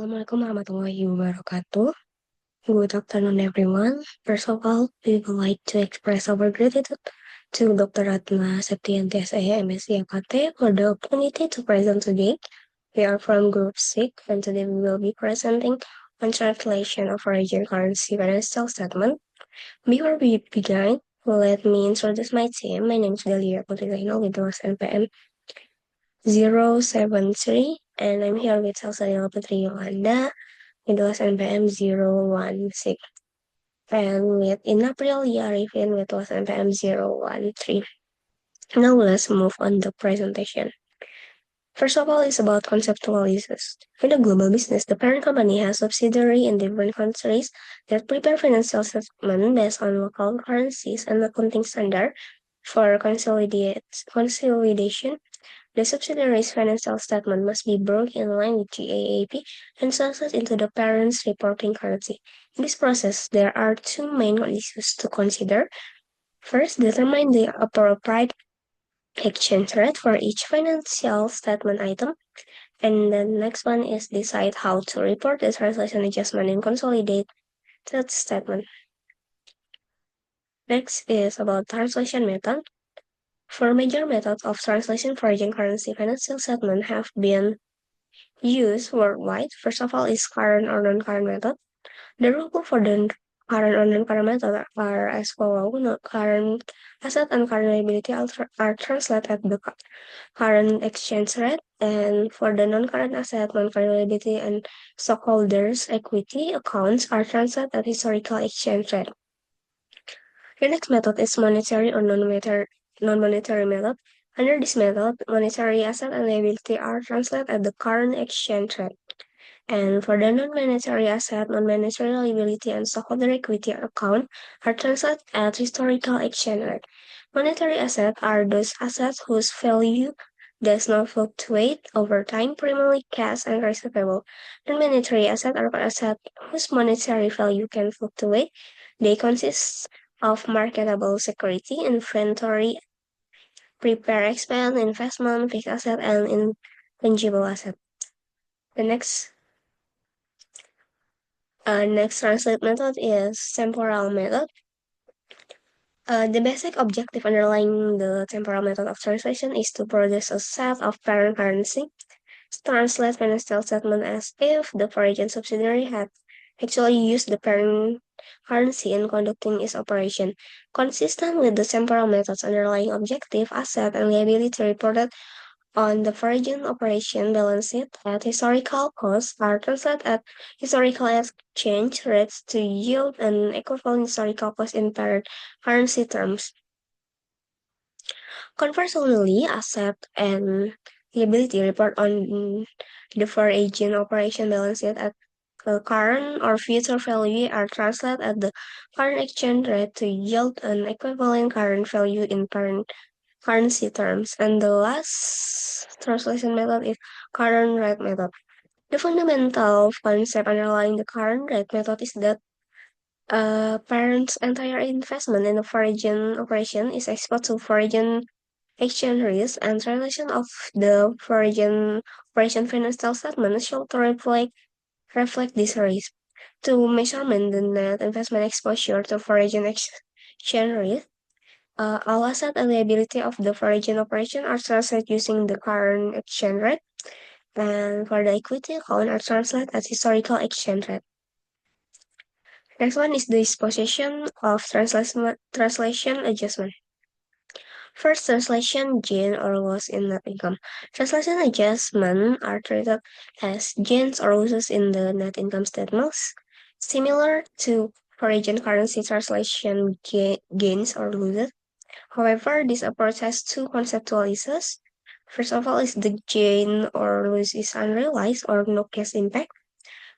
Assalamualaikum warahmatullahi wabarakatuh. Good afternoon, everyone. First of all, we would like to express our gratitude to Dr. Ratna Septianti SE, MSc AKT, for the opportunity to present today. We are from Group 6, and today we will be presenting on translation of origin currency financial statement. Before we begin, let me introduce my team. My name is Delia Putri Zainal with the NPM 073, and I'm here with Salsa Putri Yolanda with NPM 016, and with Ina Aprilia Arifin with NPM 013. Now let's move on the presentation. First of all, it's about conceptualizes. In the global business, the parent company has subsidiaries in different countries that prepare financial statements based on local currencies and accounting standard for consolidation. The subsidiary's financial statement must be brought in line with GAAP and translated into the parent's reporting currency. In this process, there are two main issues to consider. First, determine the appropriate exchange rate for each financial statement item. And the next one is decide how to report the translation adjustment and consolidate that statement. Next is about translation method. Four major methods of translation for foreign currency financial statement have been used worldwide. First of all is current or non-current method. The rule book for the current or non-current method are as follows. Current asset and current liability are translated at the current exchange rate, and for the non-current asset, non-current liability, and stockholders' equity accounts are translated at historical exchange rate. The next method is monetary or non-monetary method. Under this method, monetary asset and liability are translated at the current exchange rate. And for the non-monetary asset, non-monetary liability, and stockholder equity account are translated at historical exchange rate. Monetary assets are those assets whose value does not fluctuate over time, primarily cash and receivable. Non-monetary assets are assets whose monetary value can fluctuate. They consist of marketable security, inventory, prepared expense, investment, fixed asset, and intangible asset. The next translate method is temporal method. The basic objective underlying the temporal method of translation is to produce a set of parent currency. Translate financial statement as if the foreign subsidiary had actually used the parent currency in conducting its operation. Consistent with the temporal method's underlying objective, asset and liability reported on the foreign operation balance sheet at historical costs are translated at historical exchange rates to yield an equivalent historical cost in parent currency terms. Conversely, asset and liability report on the foreign operation balance sheet at the current or future value are translated at the current exchange rate to yield an equivalent current value in parent currency terms. And the last translation method is current rate method. The fundamental concept underlying the current rate method is that parent's entire investment in the foreign operation is exposed to foreign exchange risk, and translation of the foreign operation financial statement should reflect this risk. To measurement the net investment exposure to foreign exchange risk, all asset and liability of the foreign operation are translated using the current exchange rate, and for the equity account are translated at historical exchange rate. Next one is the disposition of translation adjustment. First, translation gain or loss in net income. Translation adjustment are treated as gains or losses in the net income statements, similar to foreign currency translation gains or losses. However, this approach has two conceptualizes. First of all is the gain or loss is unrealized or no cash impact.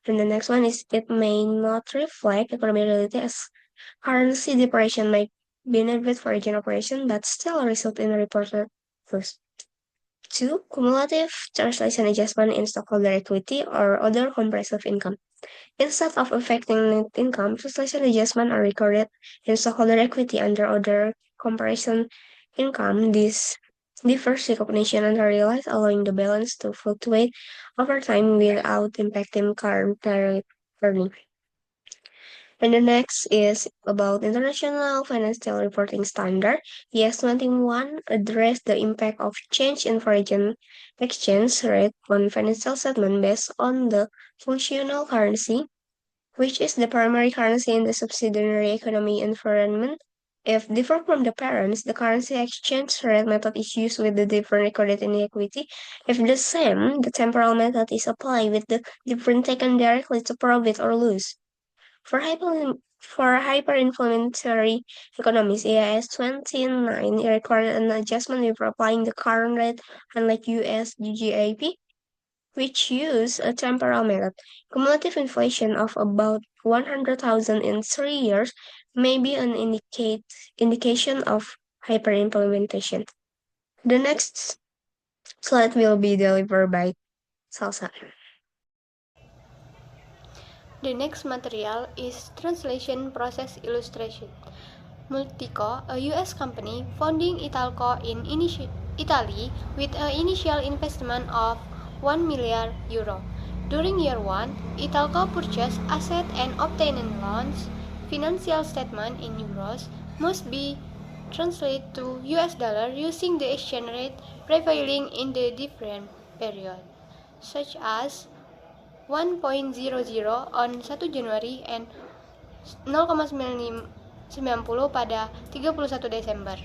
And the next one is it may not reflect economic reality as currency depreciation may benefit foreign operation but still result in a reported loss. Two, cumulative translation adjustment in stockholder equity or other comprehensive income. Instead of affecting net income, translation adjustment are recorded in stockholder equity under other comparison income. This differs recognition unrealized, allowing the balance to fluctuate over time without impacting current period earnings. And the next is about International Financial Reporting Standard. IAS 21 address the impact of change in foreign exchange rate on financial statement based on the functional currency, which is the primary currency in the subsidiary economy environment. If different from the parents, the currency exchange rate method is used with the different recorded in the equity. If the same, the temporal method is applied with the different taken directly to profit or lose. For hyperinflationary economies, AIS 29 required an adjustment before applying the current rate, unlike US GGAP, which use a temporal method. Cumulative inflation of about 100,000 in 3 years may be an indication of hyperimplementation. The next slide will be delivered by Salsa. The next material is Translation Process Illustration. Multico, a US company, founding Italco in Italy with an initial investment of 1 million euro. During year 1, Italco purchased assets and obtained loans. Financial statement in euros must be translated to US dollar using the exchange rate prevailing in the different period, such as 1.00 on 1 Januari and 0,90 pada 31 Desember.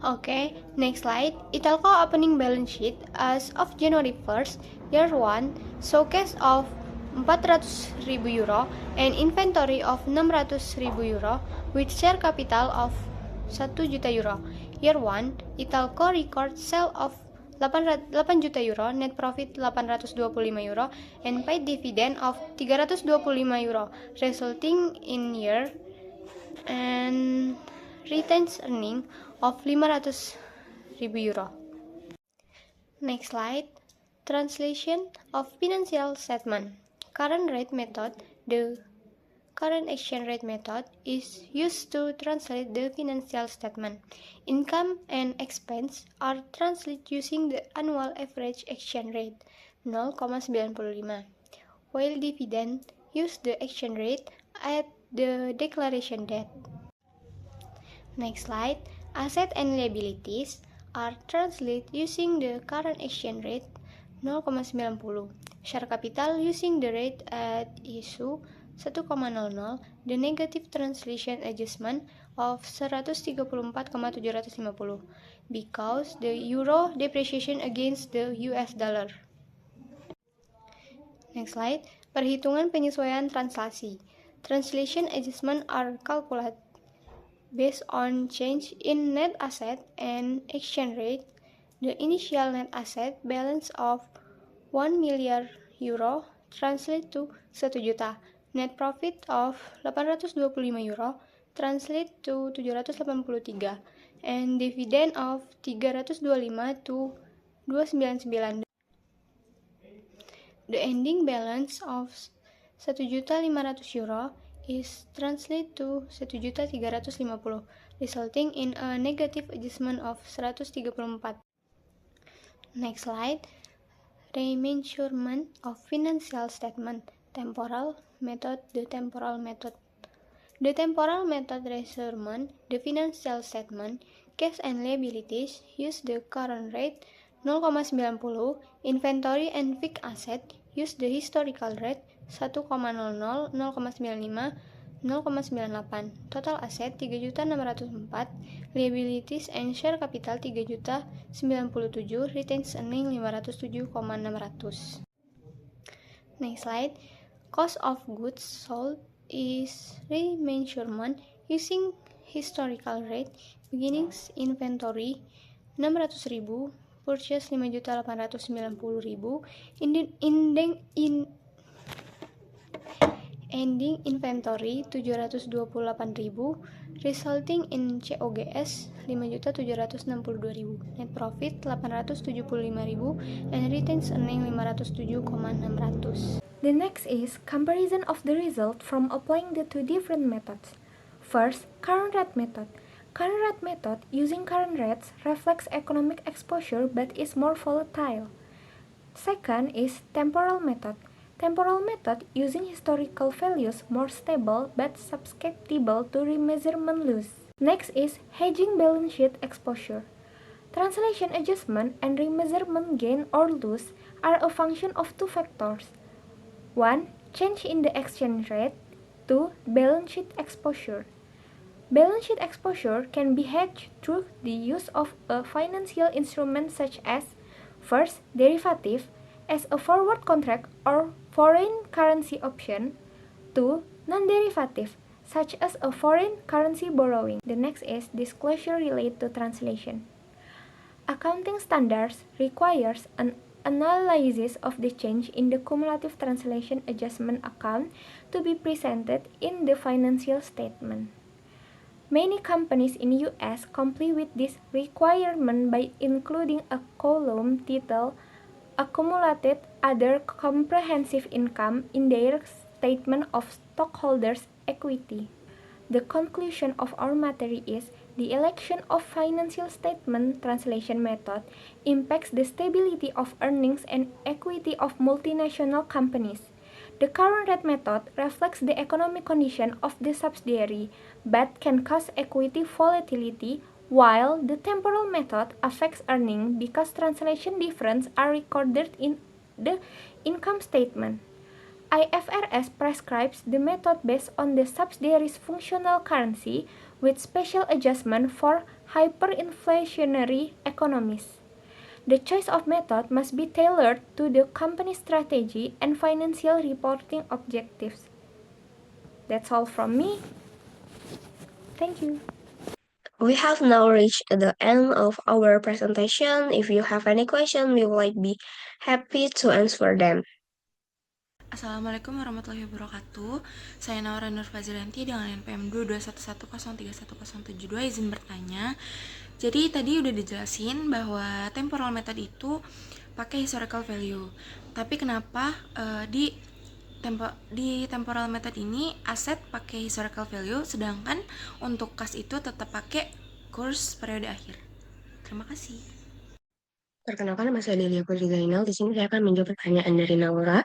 Okay, next slide. Italco opening balance sheet as of January 1st, year 1, showcase of 400.000 euro and inventory of 600.000 euro with share capital of 1 juta euro. Year 1, Italco record sale of 8 juta euro, net profit 825 euro, and paid dividend of 325 euro, resulting in year and retains earning of 500.000 euro. Next slide. Translation of financial statement. Current rate method. The current exchange rate method is used to translate the financial statement. Income and expense are translated using the annual average exchange rate 0,95, while dividend use the exchange rate at the declaration date. Next slide. Assets and liabilities are translated using the current exchange rate 0,90. Share capital using the rate at issue 1,00. The negative translation adjustment of 134,750 because the euro depreciation against the US dollar. Next slide. Perhitungan penyesuaian translasi. Translation adjustment are calculated based on change in net asset and exchange rate. The initial net asset balance of 1 million euro translate to 1 juta. Net profit of 825 euro translate to 783 and dividend of 325 to 299. The ending balance of 1.500.000 euro is translated to 1.350.000, resulting in a negative adjustment of 134. Next slide. Remeasurement of financial statement. Temporal method. The temporal method. The temporal method measurement the financial statement, cash and liabilities use the current rate 0,90, inventory and fixed asset use the historical rate 1,00, 0,95, 0,98, total asset 3.604, liabilities and share capital 3.097, retains earning 507,600. Next slide. Cost of goods sold is remeasurement using historical rate, beginnings inventory 600.000, purchase 5.890.000, ending inventory 728.000, resulting in COGS 5.762.000, net profit 875.000, and retains earning 507,600. The next is comparison of the result from applying the two different methods. First, current rate method. current rate method using current rates reflects economic exposure but is more volatile. Second is temporal method. Temporal method using historical values more stable but susceptible to remeasurement loss. Next is hedging balance sheet exposure. Translation adjustment and remeasurement gain or loss are a function of two factors. 1. Change in the exchange rate. 2. Balance sheet exposure. Balance sheet exposure can be hedged through the use of a financial instrument such as first, derivative, as a forward contract or foreign currency option. 2. Non-derivative, such as a foreign currency borrowing. The next is disclosure related to translation. Accounting standards requires an analysis of the change in the cumulative translation adjustment account to be presented in the financial statement. Many companies in US comply with this requirement by including a column titled Accumulated Other Comprehensive Income in their statement of stockholders' equity. The conclusion of our material is the election of financial statement translation method impacts the stability of earnings and equity of multinational companies. The current rate method reflects the economic condition of the subsidiary but can cause equity volatility, while the temporal method affects earnings because translation differences are recorded in the income statement. IFRS prescribes the method based on the subsidiary's functional currency with special adjustment for hyperinflationary economies. The choice of method must be tailored to the company's strategy and financial reporting objectives. That's all from me. Thank you. We have now reached the end of our presentation. If you have any question, we will be happy to answer them. Assalamualaikum warahmatullahi wabarakatuh. Saya Naura Nur Fazilanti dengan NPM 2211031072 izin bertanya. Jadi tadi udah dijelasin bahwa temporal method itu pakai historical value. Tapi kenapa di temporal method ini aset pakai historical value, sedangkan untuk kas itu tetap pakai kurs periode akhir? Terima kasih. Perkenalkan, nama saya Delia Putri Zainal. Di sini saya akan menjawab pertanyaan dari Naura.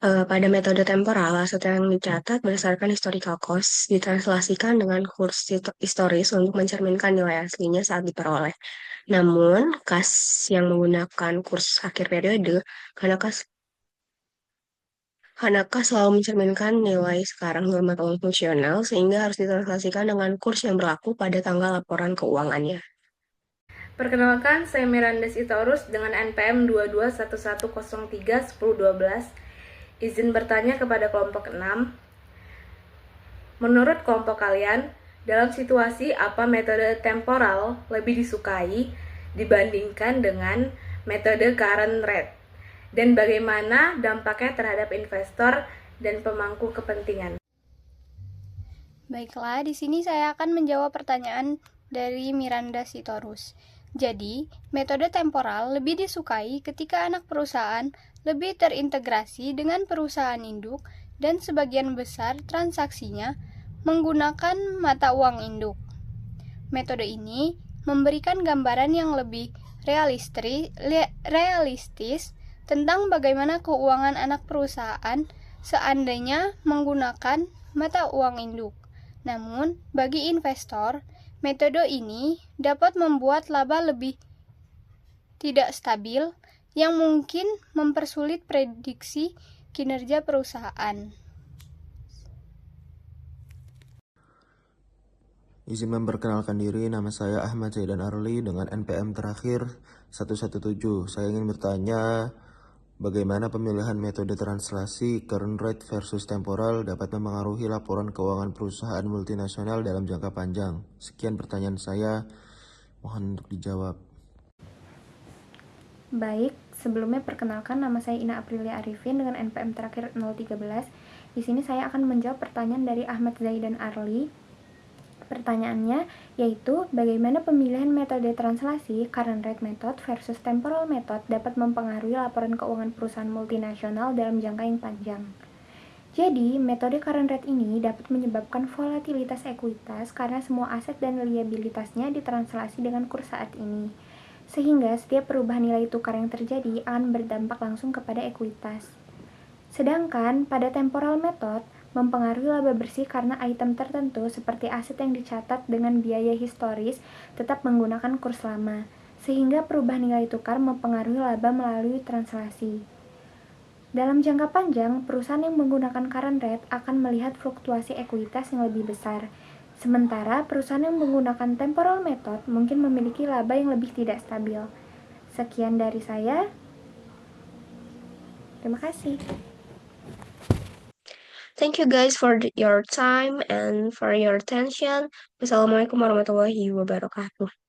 Pada metode temporal, aset yang dicatat berdasarkan historical cost ditranslasikan dengan kurs historis untuk mencerminkan nilai aslinya saat diperoleh. Namun, kas yang menggunakan kurs akhir periode, karena kas selalu mencerminkan nilai sekarang dalam mata uang fungsional, sehingga harus ditranslasikan dengan kurs yang berlaku pada tanggal laporan keuangannya. Perkenalkan, saya Miranda Sitorus dengan NPM 2211031012. Izin bertanya kepada kelompok 6. Menurut kelompok kalian, dalam situasi apa metode temporal lebih disukai dibandingkan dengan metode current rate? Dan bagaimana dampaknya terhadap investor dan pemangku kepentingan? Baiklah, di sini saya akan menjawab pertanyaan dari Miranda Sitorus. Jadi, metode temporal lebih disukai ketika anak perusahaan lebih terintegrasi dengan perusahaan induk dan sebagian besar transaksinya menggunakan mata uang induk. Metode ini memberikan gambaran yang lebih realistis tentang bagaimana keuangan anak perusahaan seandainya menggunakan mata uang induk. Namun, bagi investor, metode ini dapat membuat laba lebih tidak stabil yang mungkin mempersulit prediksi kinerja perusahaan. Izin memperkenalkan diri, nama saya Ahmad Zaidan Arli dengan NPM terakhir 117. Saya ingin bertanya, bagaimana pemilihan metode translasi current rate versus temporal dapat memengaruhi laporan keuangan perusahaan multinasional dalam jangka panjang? Sekian pertanyaan saya, mohon untuk dijawab. Baik, sebelumnya perkenalkan, nama saya Ina Aprilia Arifin dengan NPM terakhir 013. Di sini saya akan menjawab pertanyaan dari Ahmad Zaidan Arli. Pertanyaannya yaitu bagaimana pemilihan metode translasi current rate method versus temporal method dapat mempengaruhi laporan keuangan perusahaan multinasional dalam jangka yang panjang. Jadi, metode current rate ini dapat menyebabkan volatilitas ekuitas karena semua aset dan liabilitasnya ditranslasi dengan kurs saat ini. Sehingga setiap perubahan nilai tukar yang terjadi akan berdampak langsung kepada ekuitas. Sedangkan pada temporal method mempengaruhi laba bersih karena item tertentu seperti aset yang dicatat dengan biaya historis tetap menggunakan kurs lama, sehingga perubahan nilai tukar mempengaruhi laba melalui translasi. Dalam jangka panjang, perusahaan yang menggunakan current rate akan melihat fluktuasi ekuitas yang lebih besar. Sementara perusahaan yang menggunakan temporal method mungkin memiliki laba yang lebih tidak stabil. Sekian dari saya. Terima kasih. Thank you guys for your time and for your attention. Wassalamualaikum warahmatullahi wabarakatuh.